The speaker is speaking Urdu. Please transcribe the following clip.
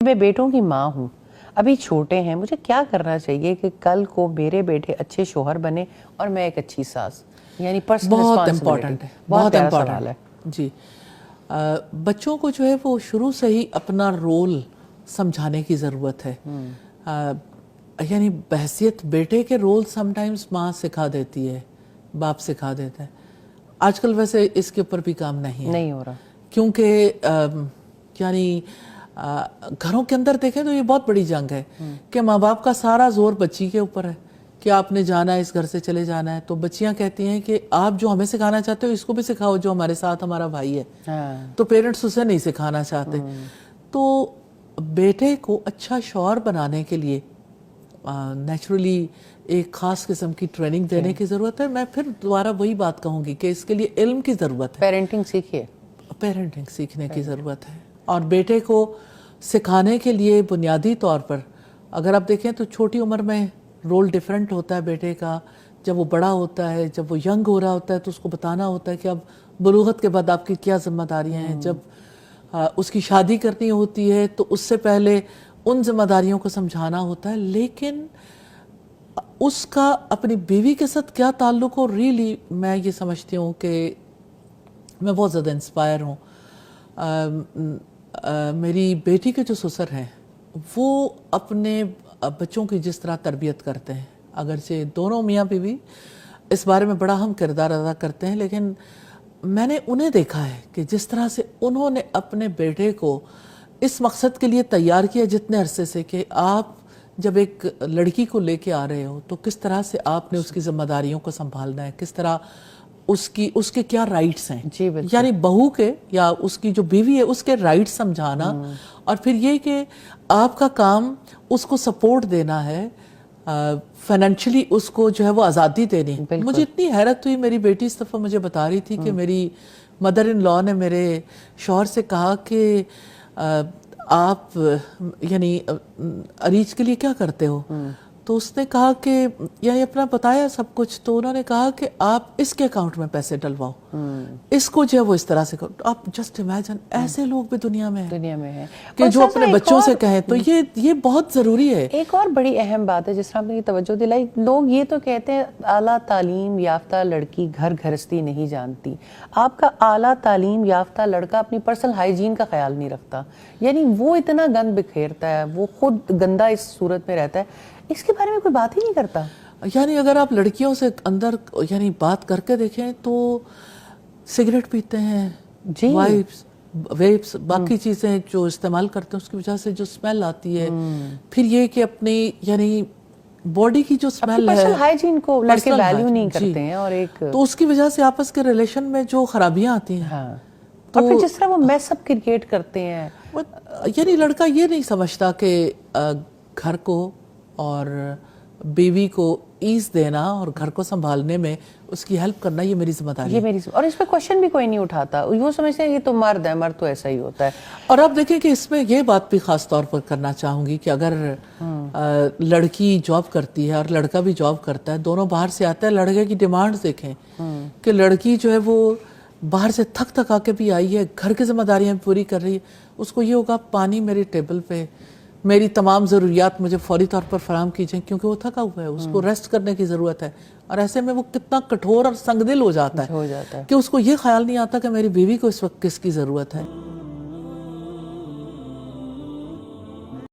میں بیٹوں کی ماں ہوں، ابھی چھوٹے ہیں، مجھے کیا کرنا چاہیے کہ کل کو میرے بیٹے اچھے شوہر بنے اور میں ایک اچھی ساس؟ یعنی پرسنل بہت رسپانسبلٹی امپورٹنٹ ہے، بہت پیارا سوال ہے۔ جی بچوں کو جو ہے وہ شروع سے ہی اپنا رول سمجھانے کی ضرورت ہے۔ یعنی بحیثیت بیٹے کے رول سم ٹائمز ماں سکھا دیتی ہے، باپ سکھا دیتا ہے۔ آج کل ویسے اس کے اوپر بھی کام نہیں ہو رہا، کیونکہ یعنی گھروں کے اندر دیکھیں تو یہ بہت بڑی جنگ ہے کہ ماں باپ کا سارا زور بچی کے اوپر ہے کہ آپ نے جانا ہے، اس گھر سے چلے جانا ہے۔ تو بچیاں کہتی ہیں کہ آپ جو ہمیں سکھانا چاہتے ہو اس کو بھی سکھاؤ جو ہمارے ساتھ ہمارا بھائی ہے۔ تو پیرنٹس اسے نہیں سکھانا چاہتے۔ تو بیٹے کو اچھا شوہر بنانے کے لیے نیچرلی ایک خاص قسم کی ٹریننگ دینے کی ضرورت ہے۔ میں پھر دوبارہ وہی بات کہوں گی کہ اس کے لیے علم کی ضرورت ہے، پیرنٹنگ سیکھیے، پیرنٹنگ سیکھنے کی ضرورت ہے۔ اور بیٹے کو سکھانے کے لیے بنیادی طور پر اگر آپ دیکھیں تو چھوٹی عمر میں رول ڈیفرنٹ ہوتا ہے بیٹے کا۔ جب وہ بڑا ہوتا ہے، جب وہ ینگ ہو رہا ہوتا ہے تو اس کو بتانا ہوتا ہے کہ اب بلوغت کے بعد آپ کی کیا ذمہ داریاں ہیں۔ جب اس کی شادی کرنی ہوتی ہے تو اس سے پہلے ان ذمہ داریوں کو سمجھانا ہوتا ہے۔ لیکن اس کا اپنی بیوی کے ساتھ کیا تعلق ہو، ریلی میں یہ سمجھتی ہوں کہ میں بہت زیادہ انسپائر ہوں۔ میری بیٹی کے جو سسر ہیں وہ اپنے بچوں کی جس طرح تربیت کرتے ہیں، اگرچہ دونوں میاں بیوی اس بارے میں بڑا اہم کردار ادا کرتے ہیں، لیکن میں نے انہیں دیکھا ہے کہ جس طرح سے انہوں نے اپنے بیٹے کو اس مقصد کے لیے تیار کیا جتنے عرصے سے کہ آپ جب ایک لڑکی کو لے کے آ رہے ہو تو کس طرح سے آپ نے اس کی ذمہ داریوں کو سنبھالنا ہے، کس طرح اس کے کیا رائٹس ہیں، یعنی بہو کے یا اس کی جو بیوی ہے اس کے رائٹس سمجھانا، اور پھر یہ کہ آپ کا کام اس کو سپورٹ دینا ہے، فائنینشلی اس کو جو ہے وہ آزادی دینی۔ مجھے اتنی حیرت ہوئی، میری بیٹی اس دفعہ مجھے بتا رہی تھی کہ میری مدر ان لا نے میرے شوہر سے کہا کہ آپ یعنی اریج کے لیے کیا کرتے ہو؟ تو اس نے کہا کہ یعنی اپنا بتایا سب کچھ، تو انہوں نے کہا کہ آپ اس کے اکاؤنٹ میں پیسے ڈلواؤ، اس کو جو ہے وہ اس طرح سے کرو۔ آپ جسٹ امیجن ایسے لوگ بھی دنیا میں ہیں کہ جو اپنے بچوں سے کہیں، تو یہ بہت ضروری ہے۔ ایک اور بڑی اہم بات ہے جس طرح آپ نے توجہ دلائی، لوگ یہ تو کہتے ہیں اعلیٰ تعلیم یافتہ لڑکی گھر گھرستی نہیں جانتی۔ آپ کا اعلیٰ تعلیم یافتہ لڑکا اپنی پرسنل ہائیجین کا خیال نہیں رکھتا، یعنی وہ اتنا گند بکھیرتا ہے، وہ خود گندا اس صورت میں رہتا ہے، اس کے بارے میں کوئی بات ہی نہیں کرتا۔ یعنی اگر آپ لڑکیوں سے اندر یعنی بات کر کے دیکھیں تو سگریٹ پیتے ہیں، ویپس، باقی چیزیں جو استعمال کرتے ہیں اس کی وجہ سے جو سمیل آتی ہے، پھر یہ کہ اپنی یعنی باڈی کی جو سمیل ہے، پرسنل ہائیجین کو لڑکے ویلیو نہیں کرتے ہیں، اور ایک تو اس کی وجہ سے آپس کے ریلیشن میں جو خرابیاں آتی ہیں، اور پھر جس طرح وہ میس اپ کریٹ کرتے ہیں، یعنی لڑکا یہ نہیں سمجھتا کہ گھر کو اور بیوی کو ایز دینا اور گھر کو سنبھالنے میں اس کی ہیلپ کرنا یہ میری ذمہ داری ہے، اور اس پہ کوشچن بھی کوئی نہیں اٹھاتا، وہ سمجھتے ہیں کہ تو مرد ہے، مرد تو ایسا ہی ہوتا ہے۔ اور آپ دیکھیں کہ اس میں یہ بات بھی خاص طور پر کرنا چاہوں گی کہ اگر لڑکی جاب کرتی ہے اور لڑکا بھی جاب کرتا ہے، دونوں باہر سے آتا ہے، لڑکے کی ڈیمانڈ دیکھیں کہ لڑکی جو ہے وہ باہر سے تھک آ کے بھی آئی ہے، گھر کی ذمہ داریاں بھی پوری کر رہی ہے، اس کو یہ ہوگا پانی میری ٹیبل پہ، میری تمام ضروریات مجھے فوری طور پر فراہم کیجئیں، کیونکہ وہ تھکا ہوا ہے، اس کو ریسٹ کرنے کی ضرورت ہے۔ اور ایسے میں وہ کتنا کٹھور اور سنگ دل ہو جاتا ہے کہ اس کو یہ خیال نہیں آتا کہ میری بیوی کو اس وقت کس کی ضرورت ہے۔